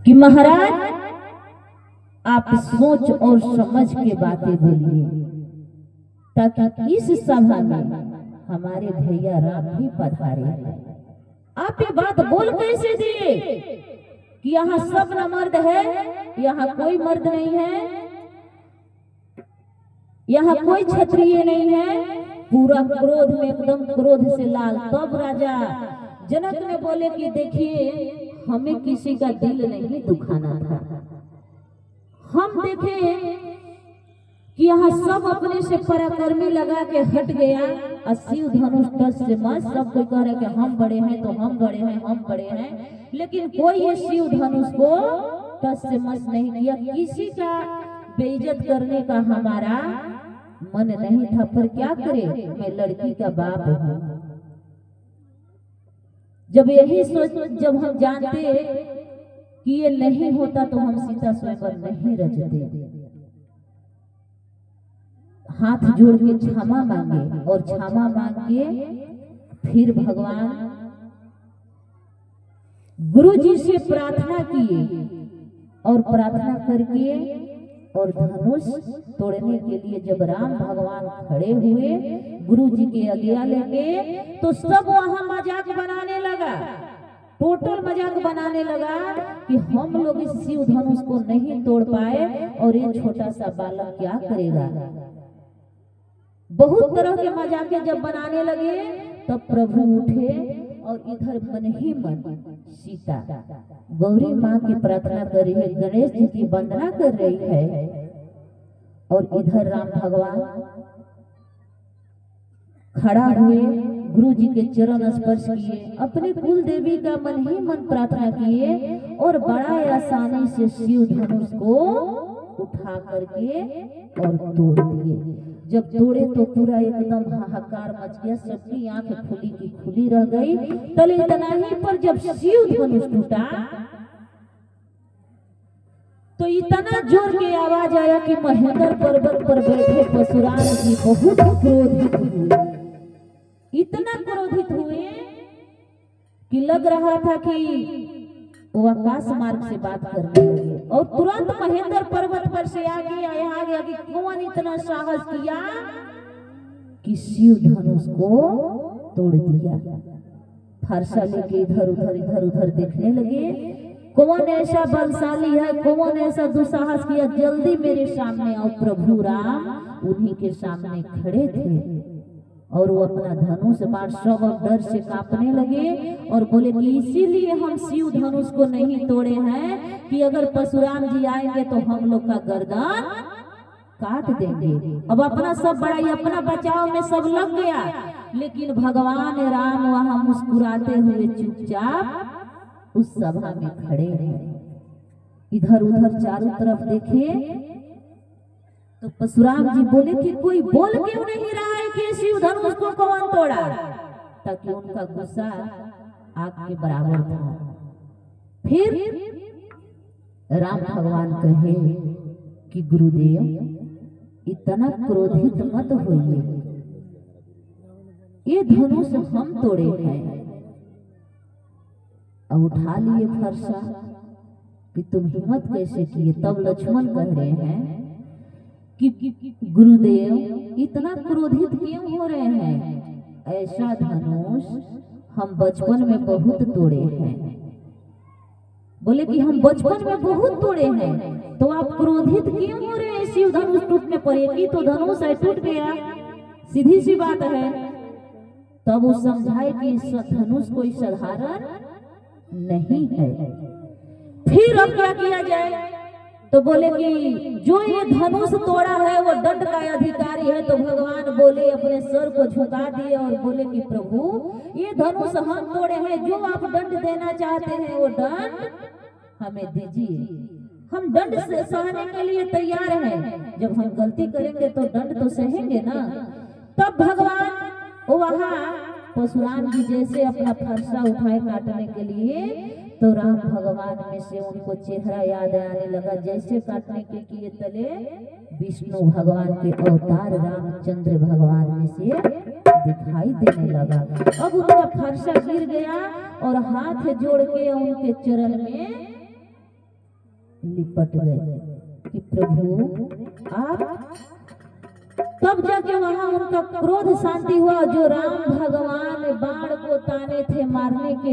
कि महाराज आप सोच और समझ के बातें बोलिए, ताकि इस सभा में हमारे भैया राम भी पधारे। आप ये बात बोल कैसे दिए कि यहाँ सब न मर्द है, यहाँ कोई मर्द नहीं है, यहाँ कोई क्षत्रिय नहीं है। पूरा क्रोध में, एकदम क्रोध से लाल। तब राजा जनक ने बोले कि देखिए, हमें किसी का दिल नहीं दुखाना था। हम देखे कि यहाँ सब अपने से पराक्रमी लगा के हट गया। शिव धनुष टस से मत सब कोई कह रहे कि हम बड़े हैं तो हम बड़े हैं, हम बड़े हैं, लेकिन कोई ये शिव धनुष को टस से मत नहीं किया। किसी का बेइज्जत करने का हमारा मन नहीं था, पर क्या करे, मैं लड़की का बाप हूँ। जब यही सोच, जब हम जानते कि ये नहीं होता तो हम सीता स्वयंवर नहीं रचते। हाथ जोड़ के क्षमा मांगे और क्षमा मांग के फिर भगवान गुरु जी से प्रार्थना किए और प्रार्थना करके और धनुष तोड़ने के लिए जब राम भगवान खड़े हुए गुरु जी के आज्ञा लेके, तो सब वहां मजाक बनाने लगा, टोटल मजाक बनाने लगा कि हम लोग इस शिव धनुष को नहीं तोड़ पाए और ये छोटा सा बालक क्या करेगा। बहुत तरह के मजाके जब बनाने लगे, तब प्रभु उठे और इधर मन ही मन सीता गौरी माँ की प्रार्थना कर रही है, गणेश जी की वंदना कर रही है, और इधर राम भगवान खड़ा हुए गुरु जी के चरण स्पर्श किए, अपने कुल देवी का मन ही मन प्रार्थना किए और बड़ा आसानी से शिव धनुष को उठा करके और तोड़ दिए। जब तोड़े तो पूरा एकदम हाहाकार मच गया, सबकी आंख खुली की खुली रह गई। तले इतना ही पर जब शिव धनुष टूटा तो इतना जोर की आवाज आया कि महेंद्र पर्वत पर बैठे परशुराम जी बहुत क्रोधित हुए। इतना क्रोधित हुए कि लग रहा था कि वो आकाश मार्ग से बात करने लगे, और तुरंत महेंद्र पर्वत पर से आगे आ गया कि कौन इतना साहस किया कि शिव धनुष को तोड़ दिया। फरसा लेके इधर उधर देखने लगे, कौन ऐसा बलशाली है, कौन ऐसा दुस्साहस किया, जल्दी मेरे सामने आओ। प्रभु राम उन्हीं के सामने खड़े थे और वो अपना धनुष बाण सब डर से कांपने लगे और बोले कि इसीलिए हम शिव धनुष को नहीं तोड़े हैं कि अगर परशुराम जी आएंगे तो हम लोग का गर्दन काट देंगे। अब अपना सब बड़ाई, अपना बचाव में सब लग गया, लेकिन भगवान राम वहां मुस्कुराते हुए चुपचाप उस सभा में खड़े हैं। इधर उधर चारों तरफ देखे तो परशुराम जी बोले कि कोई बोल क्यों नहीं रहा है कि शिव धनुष को कौन तोड़ा, ताकि उनका गुस्सा आग के बराबर था। फिर राम भगवान कहे कि गुरुदेव इतना क्रोधित मत होइए, ये धनुष हम तोड़े हैं। अब उठा लिए फरसा कि तुम हिम्मत कैसे किए। तब लक्ष्मण कह रहे हैं कि गुरुदेव इतना क्रोधित क्यों हो रहे हैं, ऐसा धनुष हम बचपन में बहुत तोड़े हैं। बोले कि हम बचपन में बहुत तोड़े हैं, तो आप क्रोधित क्यों हो रहे हैं शिव धनुष टूटने पर? एक ही तो धनुष है, टूट गया, सीधी सी बात है। तब वो समझाए कि इस धनुष कोई साधारण नहीं है। फिर अब क्या किया जाए? तो बोले कि जो ये धनुष तोड़ा है वो दंड का अधिकारी है। तो भगवान बोले, अपने सर को झुका दिए और बोले कि प्रभु ये धनुष हम तोड़े हैं, जो आप दंड देना चाहते हैं वो दंड हमें दीजिए, हम दंड से सहने के लिए तैयार हैं। जब हम गलती करेंगे तो दंड तो सहेंगे ना। तब भगवान वहां परशुराम जी जैसे अपना फरसा उठाए काटने के लिए, तो राम भगवान में से उनको चेहरा याद आने लगा। जैसे काटने के किए तले विष्णु भगवान के अवतार रामचंद्र भगवान में से दिखाई देने लगा। अब उनका फरसा गिर गया और हाथ जोड़ के उनके चरण में लिपट गए कि प्रभु आप। तब जाके वहां उनका क्रोध शांति हुआ। जो राम भगवान बाण को ताने थे मारने के